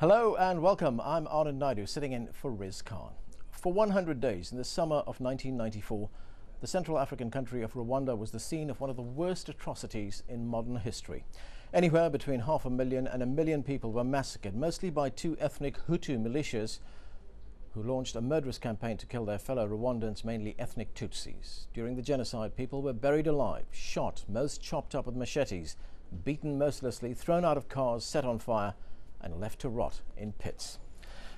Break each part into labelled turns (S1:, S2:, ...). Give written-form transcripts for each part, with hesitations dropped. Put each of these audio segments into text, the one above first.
S1: Hello and welcome. I'm Anand Naidu, sitting in for Riz Khan. For 100 days in the summer of 1994, the Central African country of Rwanda was the scene of one of the worst atrocities in modern history. Anywhere between 500,000 and 1 million people were massacred, mostly by two ethnic Hutu militias who launched a murderous campaign to kill their fellow Rwandans, mainly ethnic Tutsis. During the genocide, people were buried alive, shot, most chopped up with machetes, beaten mercilessly, thrown out of cars, set on fire, and left to rot in pits.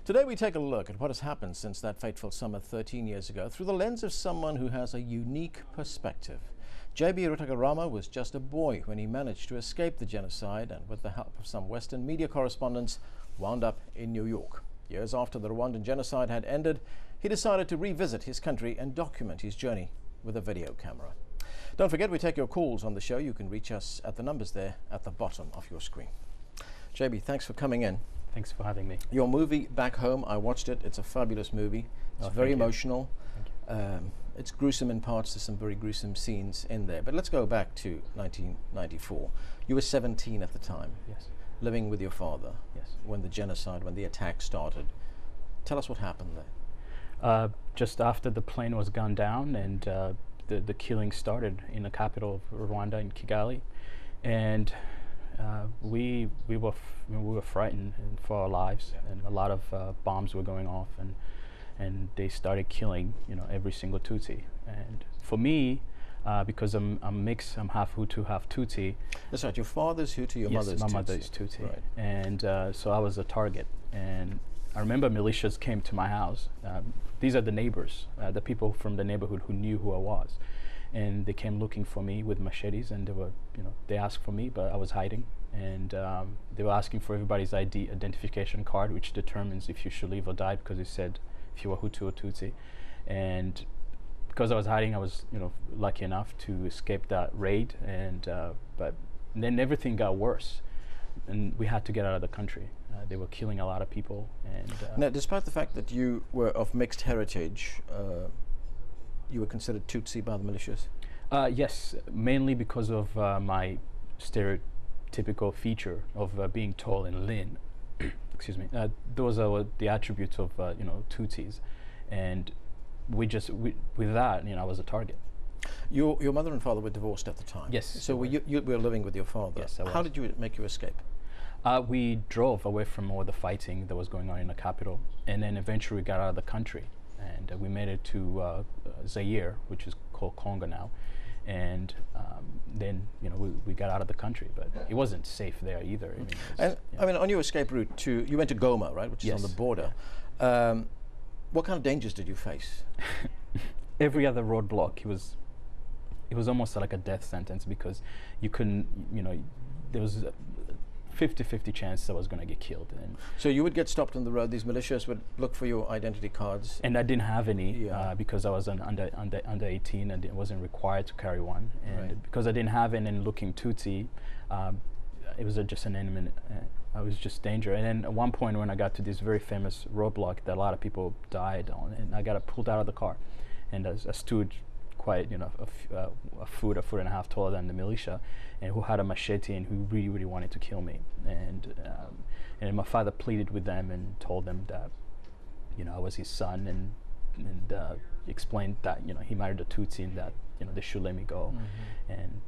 S1: Today we take a look at what has happened since that fateful summer 13 years ago through the lens of someone who has a unique perspective. JB Rutagarama was just a boy when he managed to escape the genocide and, with the help of some Western media correspondents, wound up in New York. Years after the Rwandan genocide had ended, he decided to revisit his country and document his journey with a video camera. Don't forget, we take your calls on the show. You can reach us at the numbers there at the bottom of your screen. JB, thanks for coming in.
S2: Thanks for having me.
S1: Your movie, Back Home, I watched it. It's a fabulous movie. It's very emotional. It's gruesome in parts. There's some very gruesome scenes in there. But let's go back to 1994. You were 17 at the time.
S2: Yes.
S1: Living with your father.
S2: Yes.
S1: When the genocide, when the attack started. Tell us what happened there.
S2: Just after the plane was gunned down and the killing started in the capital of Rwanda, in Kigali, and we were frightened for our lives, and a lot of bombs were going off, and they started killing every single Tutsi. And for me, because I'm mixed, I'm half Hutu, half Tutsi.
S1: That's right. Your father's Hutu, your mother's Tutsi.
S2: Yes, my mother is Tutsi.
S1: Right.
S2: And so I was a target. And I remember militias came to my house. These are the neighbors, the people from the neighborhood who knew who I was. And they came looking for me with machetes, and they asked for me, but I was hiding. And they were asking for everybody's identification card, which determines if you should live or die, because it said if you were Hutu or Tutsi. And because I was hiding, I was lucky enough to escape that raid. And but then everything got worse, and we had to get out of the country. They were killing a lot of people. And
S1: now, despite the fact that you were of mixed heritage, you were considered Tutsi by the militias?
S2: Yes, mainly because of my stereotypical feature of being tall and lean. Excuse me. Those are the attributes of Tutsis, and with that, I was a target.
S1: Your mother and father were divorced at the time.
S2: Yes.
S1: So you were living with your father.
S2: Yes, I was.
S1: How did you make your escape?
S2: We drove away from all the fighting that was going on in the capital, and then eventually we got out of the country, and we made it to Zaire, which is called Congo now, and then we got out of the country, but it wasn't safe there either.
S1: I mean, on your escape route you went to Goma, right, which is on the border.
S2: Yeah.
S1: What kind of dangers did you face?
S2: Every other roadblock, it was almost like a death sentence, because you couldn't, there was a 50-50 chance I was going to get killed. And
S1: so you would get stopped on the road. These militias would look for your identity cards.
S2: And I didn't have any because I was under 18 and it wasn't required to carry one. And because I didn't have any, and looking Tutsi, it was just an enemy. I was just danger. And then at one point, when I got to this very famous roadblock that a lot of people died on, and I got pulled out of the car, and I stood quite, a foot and a half taller than the militia, and who had a machete and who really, really wanted to kill me. And my father pleaded with them and told them that, I was his son, and explained that, he married a Tutsi, and that, they should let me go. Mm-hmm. And,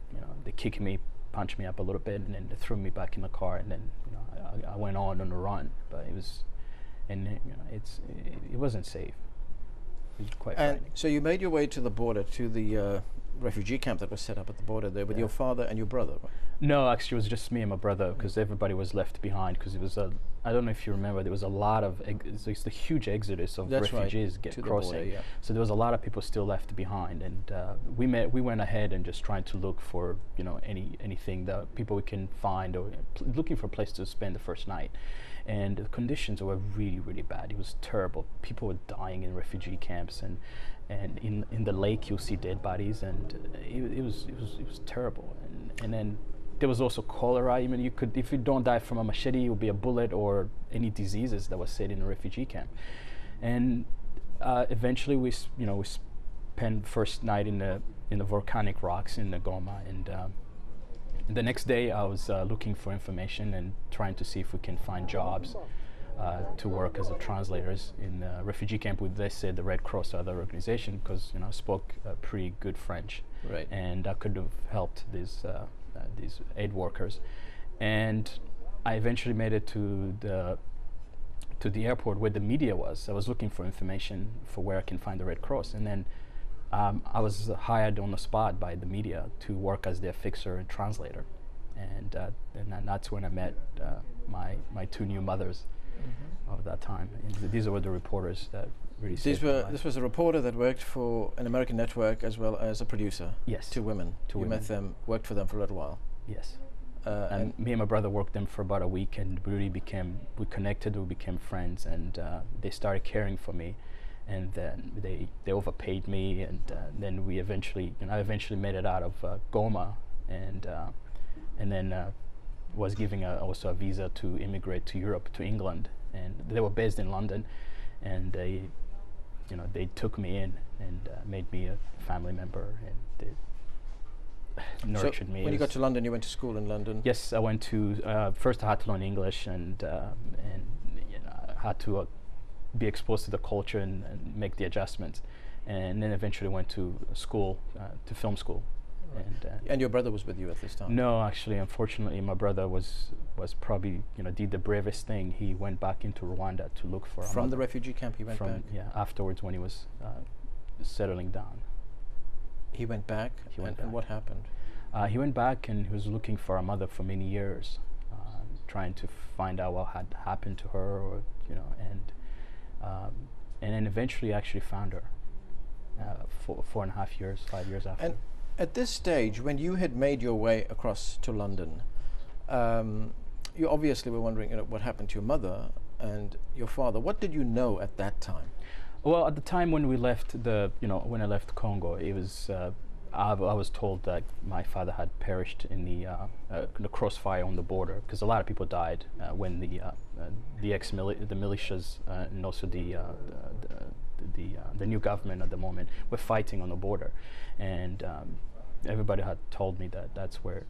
S2: they kicked me, punched me up a little bit, and then they threw me back in the car, and then, I went on the run. But it was, it wasn't safe. It was quite frightening.
S1: So you made your way to the border, to the refugee camp that was set up at the border there with your father and your brother, right?
S2: No, actually it was just me and my brother, because everybody was left behind, because it was I don't know if you remember, there was a lot of, it's a huge exodus of refugees crossing. The border, so there was a lot of people still left behind, and we went ahead and just trying to look for, anything that people we can find, or looking for a place to spend the first night. And the conditions were really, really bad. It was terrible. People were dying in refugee camps, and in the lake you'll see dead bodies, and it was terrible. And then there was also cholera. I mean, if you don't die from a machete, it would be a bullet or any diseases that was set in a refugee camp. And eventually we spent first night in the volcanic rocks in the Goma, and the next day I was looking for information and trying to see if we can find jobs to work as a translators in a refugee camp with, they said, the Red Cross or other organization, because I spoke pretty good French,
S1: right,
S2: and I could have helped these aid workers. And I eventually made it to the airport where the media was. I was looking for information for where I can find the Red Cross, and then I was hired on the spot by the media to work as their fixer and translator, and then that's when I met my two new mothers of that time. And these were the reporters that really saved my life.
S1: This was a reporter that worked for an American network as well as a producer.
S2: Yes.
S1: Two women. You met them, worked for them for a little while.
S2: Yes. And me and my brother worked them for about a week, and we connected, we became friends, and they started caring for me, and then they overpaid me, and then we eventually, I eventually made it out of Goma, and then was given also a visa to immigrate to Europe, to England, and they were based in London, and they took me in and made me a family member, and they nurtured me.
S1: When you got to London, you went to school in London?
S2: Yes, I went to, first I had to learn English, and I had to be exposed to the culture and make the adjustments, and then eventually went to school, to film school. Right.
S1: And your brother was with you at this time?
S2: No, actually, unfortunately, my brother was probably, did the bravest thing. He went back into Rwanda to look for
S1: From the refugee camp he went back?
S2: Yeah, afterwards when he was settling down.
S1: He went back?
S2: He went
S1: back. And what happened?
S2: He went back and he was looking for a mother for many years, trying to find out what had happened to her, or and then eventually actually found her 4.5 years, 5 years after.
S1: And at this stage, when you had made your way across to London, you obviously were wondering, what happened to your mother and your father. What did you know at that time?
S2: Well, at the time when we left when I left Congo, it was I was told that my father had perished in the crossfire on the border, because a lot of people died when the militias and also the new government at the moment were fighting on the border, and everybody had told me that that's where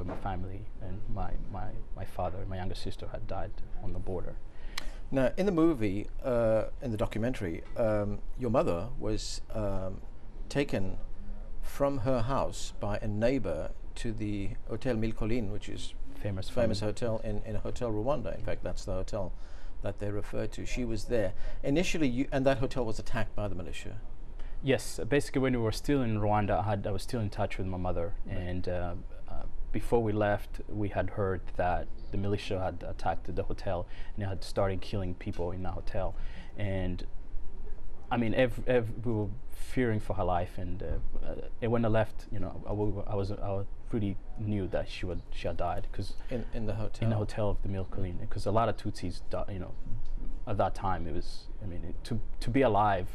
S2: my family and my father and my younger sister had died on the border.
S1: Now, in the movie, in the documentary, your mother was taken from her house by a neighbor to the Hotel Mille Collines, which is famous hotel in Hotel Rwanda. In fact, that's the hotel that they refer to. She was there initially, and that hotel was attacked by the militia.
S2: Yes, basically when we were still in Rwanda, I was still in touch with my mother, right. And before we left, we had heard that the militia had attacked the hotel and they had started killing people in the hotel, and I mean, we were fearing for her life, and when I left, I really knew that she had died, because
S1: in the hotel
S2: of the Mille Collines, because a lot of Tutsis, at that time, it was, to be alive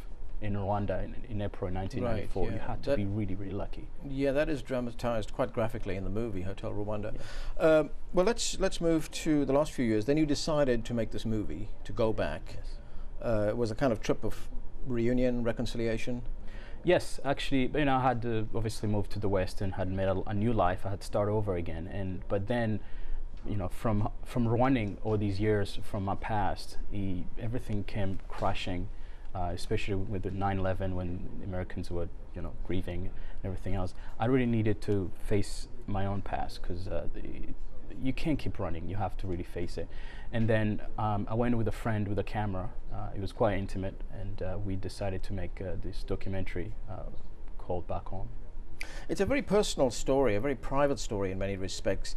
S2: in Rwanda in April 1994, right, yeah. You had to be really, really lucky. Yeah,
S1: that is dramatized quite graphically in the movie Hotel Rwanda. Yeah. Well, let's move to the last few years. Then you decided to make this movie, to go back. Yes. It was a kind of trip of reunion, reconciliation.
S2: Yes, actually, I had obviously moved to the West and had made a new life. I had to start over again, but then, from running all these years from my past, everything came crashing. Especially with the 9/11, when the Americans were, grieving and everything else. I really needed to face my own past, because you can't keep running. You have to really face it. And then I went with a friend with a camera. It was quite intimate, and we decided to make this documentary called Back Home.
S1: It's a very personal story, a very private story in many respects.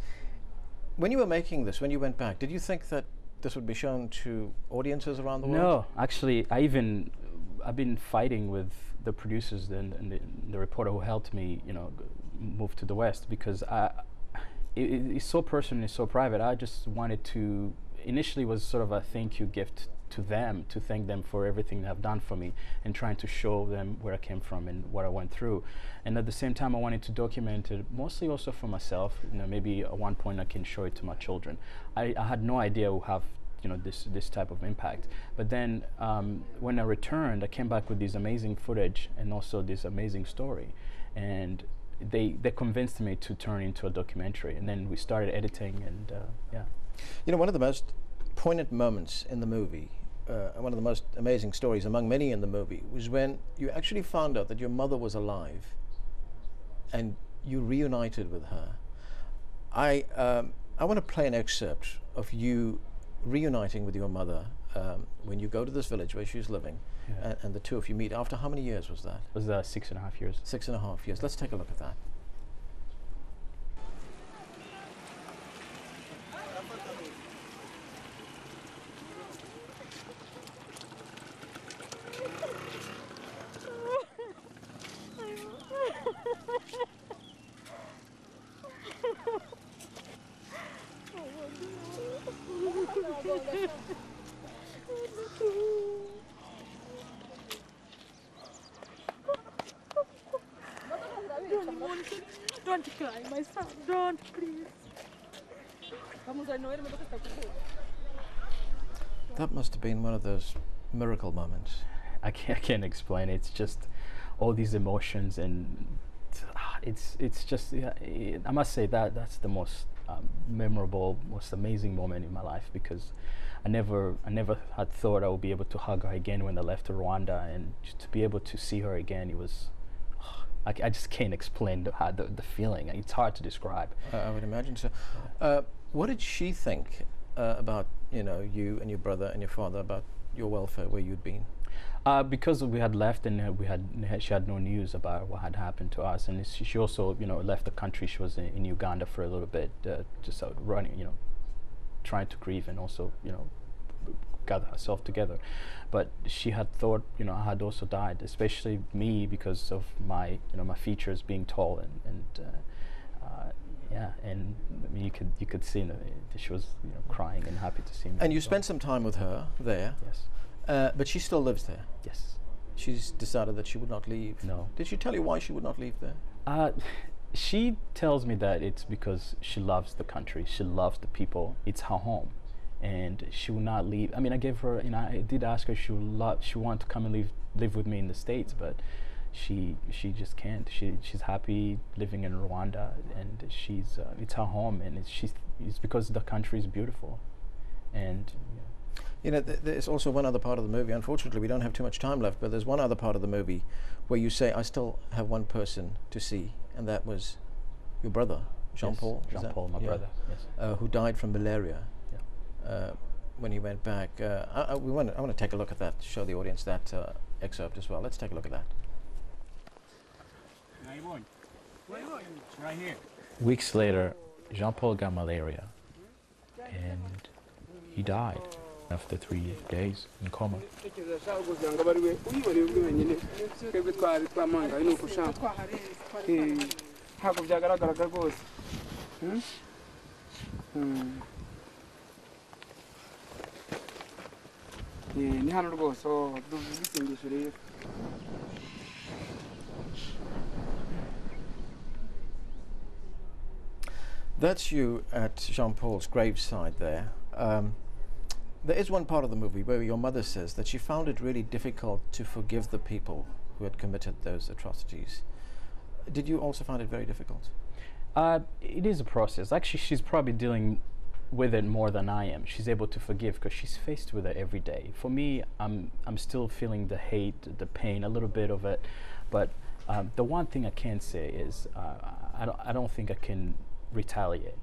S1: When you were making this, when you went back, did you think that this would be shown to audiences around the world?
S2: No, actually, I've been fighting with the producers and the reporter who helped me, move to the West, because it's so personal, it's so private. I just wanted to, initially was sort of a thank you gift to them, to thank them for everything they have done for me, and trying to show them where I came from and what I went through. And at the same time, I wanted to document it, mostly also for myself. Maybe at one point I can show it to my children. I had no idea it would have this type of impact. But then when I returned, I came back with this amazing footage and also this amazing story, and they convinced me to turn into a documentary. And then we started editing, and yeah.
S1: One of the most poignant moments in the movie, one of the most amazing stories among many in the movie, was when you actually found out that your mother was alive and you reunited with her. I want to play an excerpt of you reuniting with your mother when you go to this village where she was living, and the two of you meet. After how many years was that?
S2: It was 6.5 years.
S1: 6.5 years. Let's take a look at that.
S3: Don't cry, my son. Don't, please.
S1: That must have been one of those miracle moments.
S2: I can't explain it. It's just all these emotions, and it's just, I must say that's the most memorable, most amazing moment in my life, because I never had thought I would be able to hug her again when I left Rwanda, and just to be able to see her again, it was, I just can't explain the feeling. It's hard to describe.
S1: I would imagine so. What did she think about you and your brother and your father, about your welfare, where you'd been?
S2: Because we had left, and she had no news about what had happened to us, and she also left the country. She was in Uganda for a little bit, just out running, trying to grieve, and also gather herself together. But she had thought I had also died, especially me, because of my my features being tall, and yeah, and I mean, you could see that she was crying and happy to see me.
S1: And you spent some time with her there.
S2: Yes.
S1: But she still lives there.
S2: Yes.
S1: She's decided that she would not leave.
S2: No.
S1: Did she tell you why she would not leave there?
S2: She tells me that it's because she loves the country. She loves the people. It's her home, and she will not leave. I mean, I gave her, I did ask her if she wanted to come and live with me in the States, but she just can't. She's happy living in Rwanda, and it's her home, and it's because the country is beautiful, and.
S1: There's also one other part of the movie. Unfortunately, we don't have too much time left, but there's one other part of the movie where you say, I still have one person to see, and that was your brother, Jean-Paul.
S2: Yes, Jean-Paul, my brother, yes.
S1: Who died from malaria when he went back. I want to take a look at that, show the audience that excerpt as well. Let's take a look at that.
S2: Right here. Weeks later, Jean-Paul got malaria, and he died after 3 days in coma.
S1: That's you at Jean-Paul's graveside there. There is one part of the movie where your mother says that she found it really difficult to forgive the people who had committed those atrocities. Did you also find it very difficult?
S2: It is a process. Actually, she's probably dealing with it more than I am. She's able to forgive because she's faced with it every day. For me, I'm still feeling the hate, the pain, a little bit of it. But the one thing I can say is I don't think I can retaliate.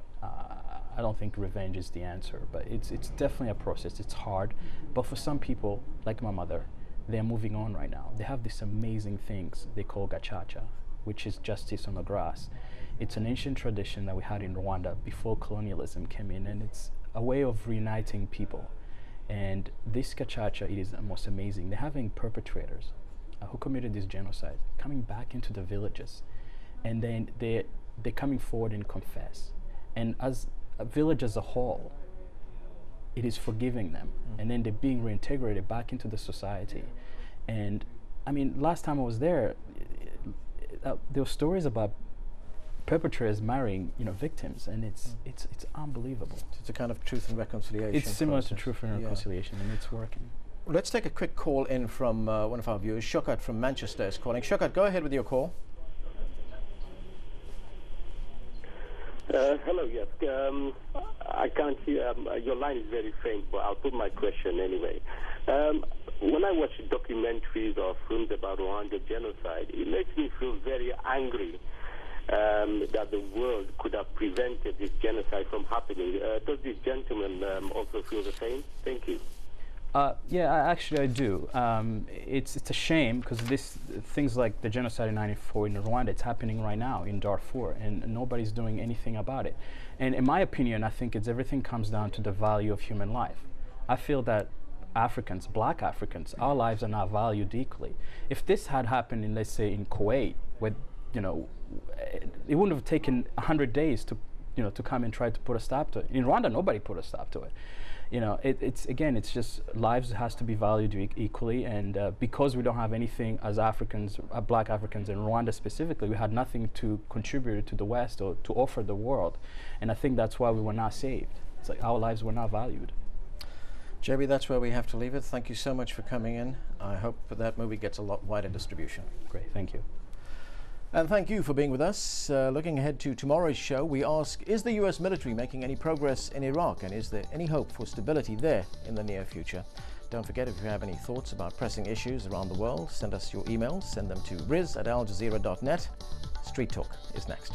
S2: I don't think revenge is the answer, but it's definitely a process. It's hard, but for some people, like my mother, they're moving on right now. They have these amazing things they call gacaca, which is justice on the grass. It's an ancient tradition that we had in Rwanda before colonialism came in, and it's a way of reuniting people. And this gacaca, it is the most amazing. They're having perpetrators who committed this genocide coming back into the villages, and then they're coming forward and confess. And as a village as a whole, it is forgiving them, and then they're being reintegrated back into the society. And I mean, last time I was there, there were stories about perpetrators marrying, victims, and it's unbelievable.
S1: It's a kind of truth and reconciliation.
S2: It's similar to truth and reconciliation, and it's working.
S1: Let's take a quick call in from one of our viewers. Shokat from Manchester is calling. Shokat, go ahead with your call.
S4: Hello, yes. I can't hear. Your line is very faint, but I'll put my question anyway. When I watch documentaries or films about Rwandan genocide, it makes me feel very angry that the world could have prevented this genocide from happening. Does this gentleman also feel the same? Thank you.
S2: Yeah, actually I do. It's a shame because things like the genocide in '94 in Rwanda, it's happening right now in Darfur, and nobody's doing anything about it. And in my opinion, I think everything comes down to the value of human life. I feel that Africans, black Africans, our lives are not valued equally. If this had happened in, let's say, in Kuwait, where, it wouldn't have taken 100 days to, to come and try to put a stop to it. In Rwanda, nobody put a stop to it. It's just lives has to be valued equally, and because we don't have anything as Africans, black Africans in Rwanda specifically, we had nothing to contribute to the West or to offer the world, and I think that's why we were not saved. It's like our lives were not valued.
S1: JB, that's where we have to leave it. Thank you so much for coming in. I hope that movie gets a lot wider distribution.
S2: Great, thank you.
S1: And thank you for being with us. Looking ahead to tomorrow's show, we ask, is the US military making any progress in Iraq, and is there any hope for stability there in the near future? Don't forget, if you have any thoughts about pressing issues around the world, send us your emails. Send them to riz@aljazeera.net. Street Talk is next.